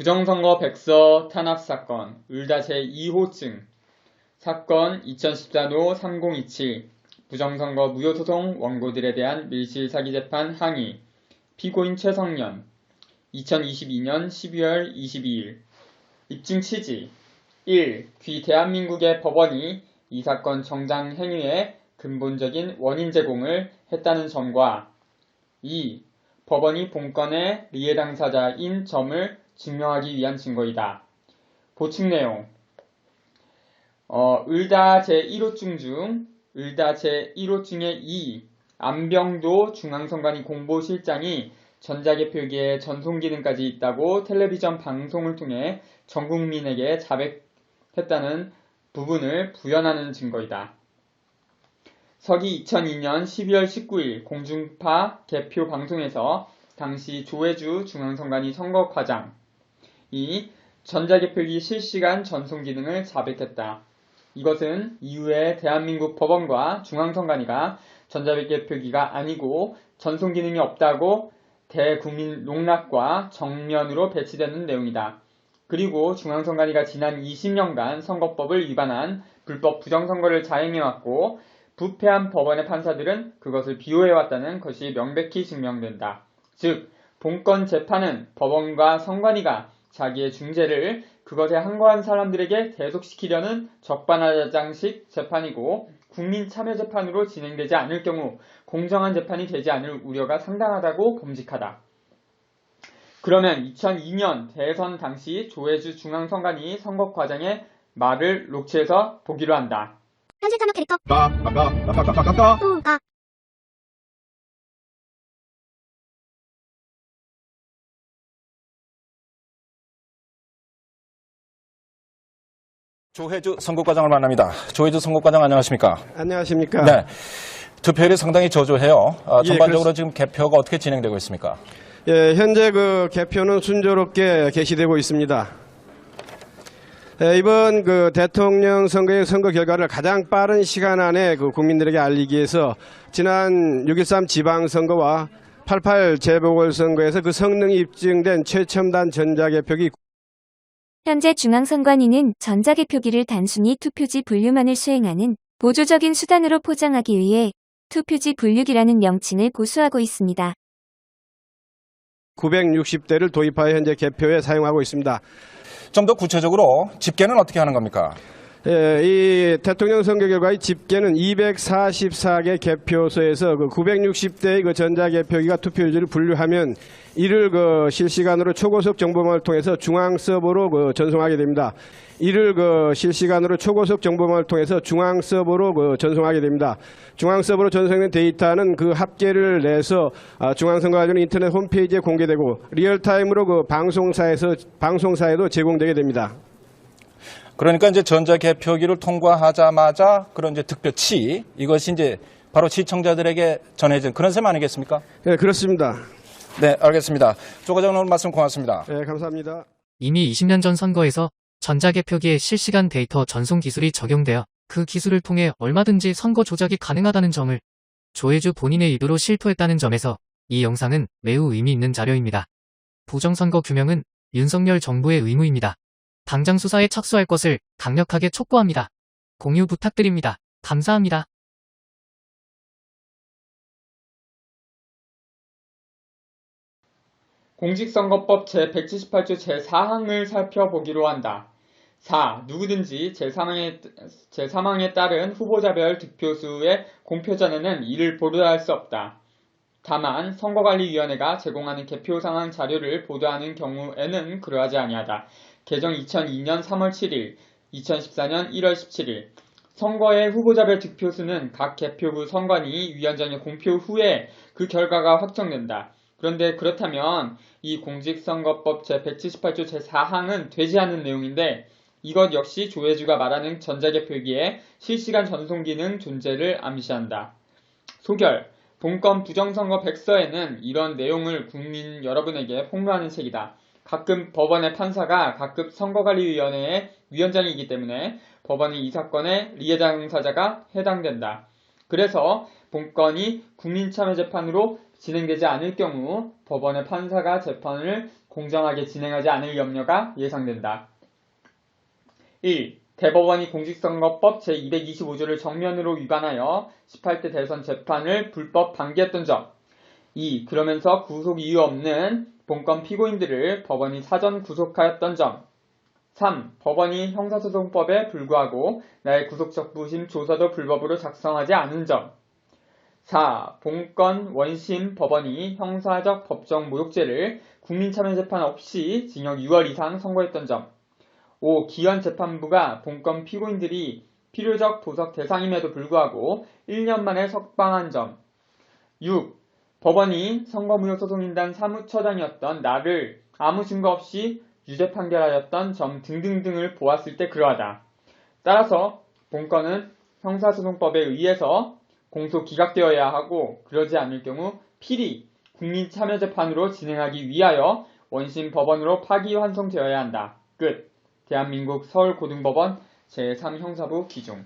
부정선거 백서 탄압사건 을다 제2호증 사건 2014노 3027 부정선거 무효소송 원고들에 대한 밀실사기재판 항의 피고인 최성년 2022년 12월 22일 입증 취지 1. 귀 대한민국의 법원이 이 사건 정당 행위의 근본적인 원인 제공을 했다는 점과 2. 법원이 본건의 리해 당사자인 점을 증명하기 위한 증거이다. 보충 내용 을다 제1호증 중 을다 제1호증의 2. 안병도 중앙선관위 공보실장이 전자개표기에 전송기능까지 있다고 텔레비전 방송을 통해 전국민에게 자백했다는 부분을 부연하는 증거이다. 서기 2002년 12월 19일 공중파 개표 방송에서 당시 조혜주 중앙선관위 선거과장이 전자개표기 실시간 전송 기능을 자백했다. 이것은 이후에 대한민국 법원과 중앙선관위가 전자개표기가 아니고 전송 기능이 없다고 대국민 농락과 정면으로 배치되는 내용이다. 그리고 중앙선관위가 지난 20년간 선거법을 위반한 불법 부정선거를 자행해왔고 부패한 법원의 판사들은 그것을 비호해왔다는 것이 명백히 증명된다. 즉, 본건 재판은 법원과 선관위가 자기의 중재를 그것에 항거한 사람들에게 대속시키려는 적반하장식 재판이고 국민 참여 재판으로 진행되지 않을 경우 공정한 재판이 되지 않을 우려가 상당하다고 범직하다. 그러면 2002년 대선 당시 조혜주 중앙선관위 선거과장의 말을 녹취해서 보기로 한다. 현실 탐욕 캐릭터 조혜주 선거과장을 만납니다. 조혜주 선거과장 안녕하십니까? 안녕하십니까? 네. 투표율이 상당히 저조해요. 전반적으로 예, 지금 개표가 어떻게 진행되고 있습니까? 예, 현재 그 개표는 순조롭게 개시되고 있습니다. 이번 그 대통령 선거의 선거 결과를 가장 빠른 시간 안에 그 국민들에게 알리기 위해서 지난 6.13 지방선거와 88 재보궐선거에서 그 성능이 입증된 최첨단 전자개표기 현재 중앙선관위는 전자개표기를 단순히 투표지 분류만을 수행하는 보조적인 수단으로 포장하기 위해 투표지 분류기라는 명칭을 고수하고 있습니다. 960대를 도입하여 현재 개표에 사용하고 있습니다. 좀 더 구체적으로 집계는 어떻게 하는 겁니까? 예, 이 대통령 선거 결과의 집계는 244개 개표소에서 그 960대의 그 전자개표기가 투표용지를 분류하면 이를 그 실시간으로 초고속 정보망을 통해서 중앙 서버로 그 전송하게 됩니다. 이를 그 실시간으로 초고속 정보망을 통해서 중앙 서버로 그 전송하게 됩니다. 중앙 서버로 전송된 데이터는 그 합계를 내서 중앙선거관리원 인터넷 홈페이지에 공개되고 리얼타임으로 그 방송사에도 제공되게 됩니다. 그러니까 이제 전자개표기를 통과하자마자 그런 이제 득표치 이것이 이제 바로 시청자들에게 전해진 그런 셈 아니겠습니까? 네, 그렇습니다. 네, 알겠습니다. 조 과장 오늘 말씀 고맙습니다. 네, 감사합니다. 이미 20년 전 선거에서 전자개표기의 실시간 데이터 전송 기술이 적용되어 그 기술을 통해 얼마든지 선거 조작이 가능하다는 점을 조혜주 본인의 입으로 실토했다는 점에서 이 영상은 매우 의미 있는 자료입니다. 부정선거 규명은 윤석열 정부의 의무입니다. 당장 수사에 착수할 것을 강력하게 촉구합니다. 공유 부탁드립니다. 감사합니다. 공직선거법 제178조 제4항을 살펴보기로 한다. 4. 누구든지 제3항에 따른 후보자별 득표수의 공표 전에는 이를 보도할 수 없다. 다만 선거관리위원회가 제공하는 개표 상황 자료를 보도하는 경우에는 그러하지 아니하다. 개정 2002년 3월 7일, 2014년 1월 17일 선거의 후보자별 득표수는 각 개표부 선관위 위원장의 공표 후에 그 결과가 확정된다. 그런데 그렇다면 이 공직선거법 제178조 제4항은 되지 않는 내용인데 이것 역시 조혜주가 말하는 전자개표기의 실시간 전송 기능 존재를 암시한다. 소결, 본건 부정선거 백서에는 이런 내용을 국민 여러분에게 폭로하는 책이다. 가끔 법원의 판사가 각급 선거관리위원회의 위원장이기 때문에 법원이 이 사건의 리해 당사자가 해당된다. 그래서 본건이 국민참여재판으로 진행되지 않을 경우 법원의 판사가 재판을 공정하게 진행하지 않을 염려가 예상된다. 1. 대법원이 공직선거법 제225조를 정면으로 위반하여 18대 대선 재판을 불법 방기했던 점. 2. 그러면서 구속 이유 없는 본건 피고인들을 법원이 사전 구속하였던 점. 3. 법원이 형사소송법에 불구하고 나의 구속적부심 조서도 불법으로 작성하지 않은 점. 4. 본건 원심 법원이 형사적 법정 모욕죄를 국민참여재판 없이 징역 6월 이상 선고했던 점. 5. 기현 재판부가 본건 피고인들이 필요적 보석 대상임에도 불구하고 1년 만에 석방한 점. 6. 법원이 선거무효소송인단 사무처장이었던 나를 아무 증거 없이 유죄 판결하였던 점 등등등을 보았을 때 그러하다. 따라서 본건은 형사소송법에 의해서 공소 기각되어야 하고 그러지 않을 경우 필히 국민참여재판으로 진행하기 위하여 원심 법원으로 파기환송되어야 한다. 끝. 대한민국 서울고등법원 제3형사부 기종